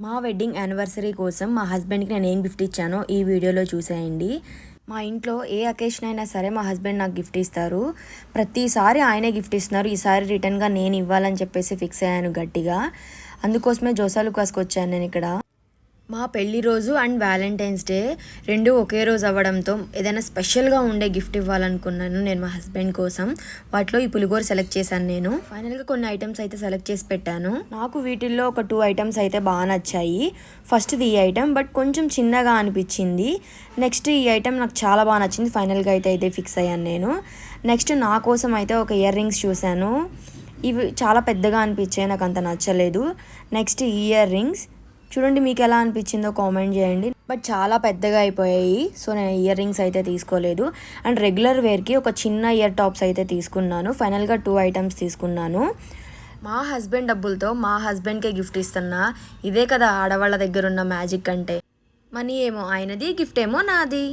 మా wedding anniversary కోసం మా హస్బెండ్కి నేను ఏం గిఫ్ట్ ఇచ్చానో ఈ వీడియోలో చూసేయండి. మా ఇంట్లో ఏ అకేషన్ అయినా సరే మా హస్బెండ్ నాకు గిఫ్ట్ ఇస్తారు. ప్రతిసారి ఆయనే గిఫ్ట్ ఇస్తున్నారు. ఈసారి రిటర్న్గా నేను ఇవ్వాలని చెప్పేసి ఫిక్స్ అయ్యాను గట్టిగా. అందుకోసమే జోసాలుకాస్కి వచ్చాను నేను ఇక్కడ. మా పెళ్లి రోజు అండ్ వ్యాలంటైన్స్ డే రెండు ఒకే రోజు అవ్వడంతో ఏదైనా స్పెషల్గా ఉండే గిఫ్ట్ ఇవ్వాలనుకున్నాను నేను మా హస్బెండ్ కోసం. వాటిలో ఈ పులిగోర సెలెక్ట్ చేశాను నేను. ఫైనల్గా కొన్ని ఐటమ్స్ అయితే సెలెక్ట్ చేసి పెట్టాను. నాకు వీటిల్లో ఒక 2 ఐటమ్స్ అయితే బాగా నచ్చాయి. ఫస్ట్ది ఈ ఐటమ్ బట్ కొంచెం చిన్నగా అనిపించింది. నెక్స్ట్ ఈ ఐటమ్ నాకు చాలా బాగా నచ్చింది. ఫైనల్గా అయితే ఫిక్స్ అయ్యాను నేను. నెక్స్ట్ నా కోసం అయితే ఒక ఇయర్ రింగ్స్ చూశాను. ఇవి చాలా పెద్దగా అనిపించాయి, నాకు అంత నచ్చలేదు. నెక్స్ట్ ఇయర్ రింగ్స్ చూడండి, మీకు ఎలా అనిపించిందో కామెంట్ చేయండి. బట్ చాలా పెద్దగా అయిపోయాయి, సో నేను ఇయర్ రింగ్స్ అయితే తీసుకోలేదు. అండ్ రెగ్యులర్ వేర్కి ఒక చిన్న ఇయర్ టాప్స్ అయితే తీసుకున్నాను. ఫైనల్గా 2 ఐటమ్స్ తీసుకున్నాను. మా హస్బెండ్ డబ్బులతో మా హస్బెండ్కే గిఫ్ట్ ఇస్తున్నా. ఇదే కదా ఆడవాళ్ళ దగ్గర ఉన్న మ్యాజిక్ అంటే. మనీ ఏమో ఆయనది, గిఫ్ట్ ఏమో నాది.